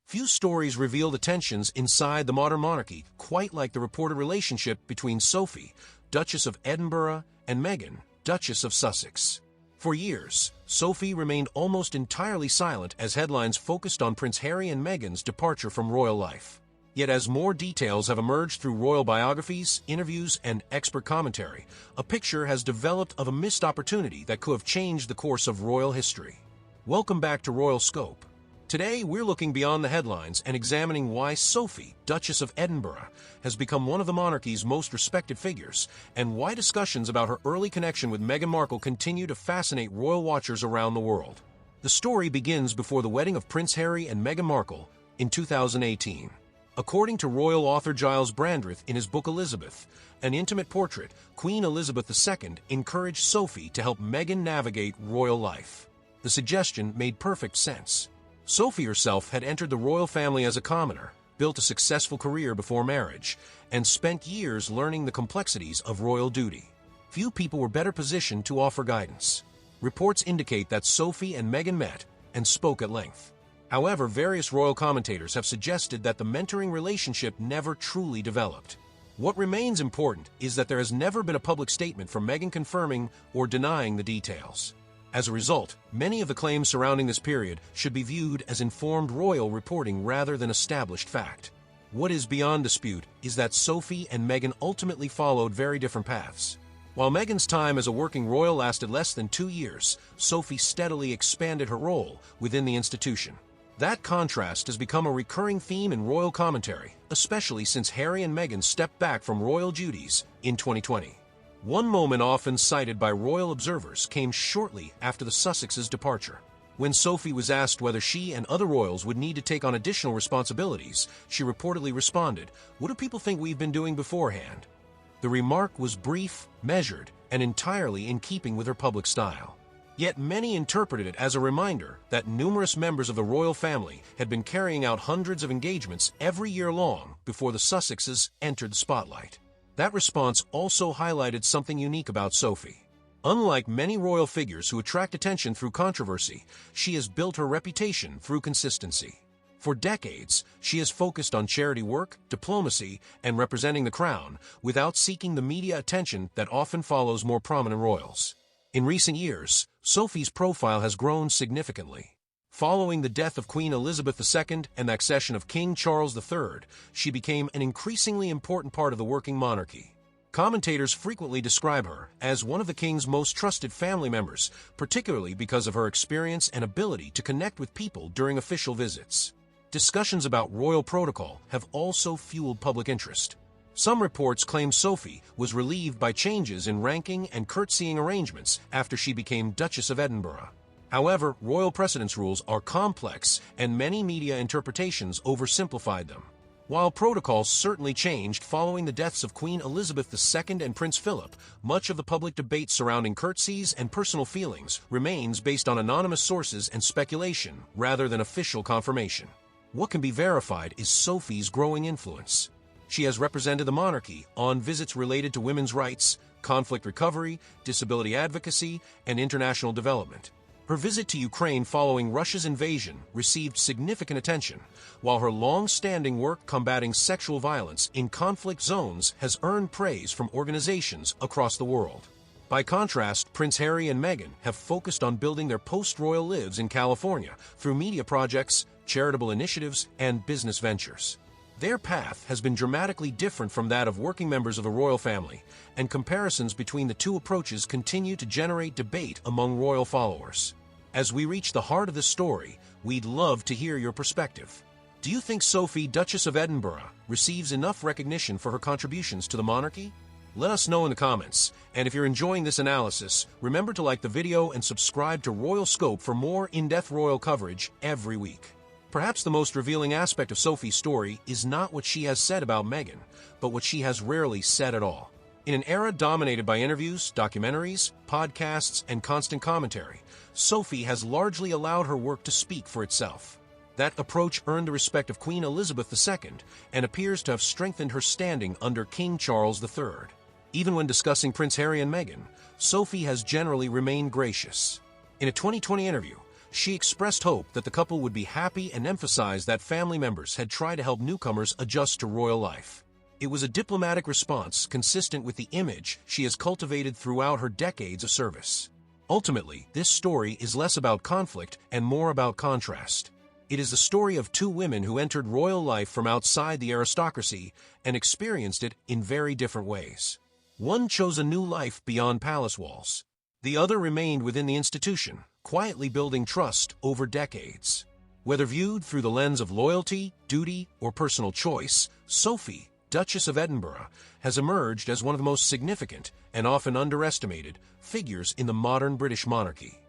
Few stories reveal the tensions inside the modern monarchy quite like the reported relationship between Sophie, Duchess of Edinburgh, and Meghan, Duchess of Sussex. For years, Sophie remained almost entirely silent as headlines focused on Prince Harry and Meghan's departure from royal life. Yet as more details have emerged through royal biographies, interviews, and expert commentary, a picture has developed of a missed opportunity that could have changed the course of royal history. Welcome back to Royal Scope. Today, we're looking beyond the headlines and examining why Sophie, Duchess of Edinburgh, has become one of the monarchy's most respected figures, and why discussions about her early connection with Meghan Markle continue to fascinate royal watchers around the world. The story begins before the wedding of Prince Harry and Meghan Markle in 2018. According to royal author Giles Brandreth in his book Elizabeth, an intimate portrait, Queen Elizabeth II encouraged Sophie to help Meghan navigate royal life. The suggestion made perfect sense. Sophie herself had entered the royal family as a commoner, built a successful career before marriage, and spent years learning the complexities of royal duty. Few people were better positioned to offer guidance. Reports indicate that Sophie and Meghan met and spoke at length. However, various royal commentators have suggested that the mentoring relationship never truly developed. What remains important is that there has never been a public statement from Meghan confirming or denying the details. As a result, many of the claims surrounding this period should be viewed as informed royal reporting rather than established fact. What is beyond dispute is that Sophie and Meghan ultimately followed very different paths. While Meghan's time as a working royal lasted less than 2 years, Sophie steadily expanded her role within the institution. That contrast has become a recurring theme in royal commentary, especially since Harry and Meghan stepped back from royal duties in 2020. One moment often cited by royal observers came shortly after the Sussexes' departure. When Sophie was asked whether she and other royals would need to take on additional responsibilities, she reportedly responded, "What do people think we've been doing beforehand?" The remark was brief, measured, and entirely in keeping with her public style. Yet many interpreted it as a reminder that numerous members of the royal family had been carrying out hundreds of engagements every year long before the Sussexes entered the spotlight. That response also highlighted something unique about Sophie. Unlike many royal figures who attract attention through controversy, she has built her reputation through consistency. For decades, she has focused on charity work, diplomacy, and representing the crown, without seeking the media attention that often follows more prominent royals. In recent years, Sophie's profile has grown significantly. Following the death of Queen Elizabeth II and the accession of King Charles III, she became an increasingly important part of the working monarchy. Commentators frequently describe her as one of the king's most trusted family members, particularly because of her experience and ability to connect with people during official visits. Discussions about royal protocol have also fueled public interest. Some reports claim Sophie was relieved by changes in ranking and courtesying arrangements after she became Duchess of Edinburgh. However, royal precedence rules are complex, and many media interpretations oversimplified them. While protocols certainly changed following the deaths of Queen Elizabeth II and Prince Philip, much of the public debate surrounding courtesies and personal feelings remains based on anonymous sources and speculation rather than official confirmation. What can be verified is Sophie's growing influence. She has represented the monarchy on visits related to women's rights, conflict recovery, disability advocacy, and international development. Her visit to Ukraine following Russia's invasion received significant attention, while her long-standing work combating sexual violence in conflict zones has earned praise from organizations across the world. By contrast, Prince Harry and Meghan have focused on building their post-royal lives in California through media projects, charitable initiatives, and business ventures. Their path has been dramatically different from that of working members of the royal family, and comparisons between the two approaches continue to generate debate among royal followers. As we reach the heart of this story, we'd love to hear your perspective. Do you think Sophie, Duchess of Edinburgh, receives enough recognition for her contributions to the monarchy? Let us know in the comments, and if you're enjoying this analysis, remember to like the video and subscribe to Royal Scope for more in-depth royal coverage every week. Perhaps the most revealing aspect of Sophie's story is not what she has said about Meghan, but what she has rarely said at all. In an era dominated by interviews, documentaries, podcasts, and constant commentary, Sophie has largely allowed her work to speak for itself. That approach earned the respect of Queen Elizabeth II and appears to have strengthened her standing under King Charles III. Even when discussing Prince Harry and Meghan, Sophie has generally remained gracious. In a 2020 interview, she expressed hope that the couple would be happy and emphasized that family members had tried to help newcomers adjust to royal life. It was a diplomatic response consistent with the image she has cultivated throughout her decades of service. Ultimately, this story is less about conflict and more about contrast. It is the story of two women who entered royal life from outside the aristocracy and experienced it in very different ways. One chose a new life beyond palace walls. The other remained within the institution, quietly building trust over decades. Whether viewed through the lens of loyalty, duty, or personal choice, Sophie, Duchess of Edinburgh, has emerged as one of the most significant and often underestimated figures in the modern British monarchy.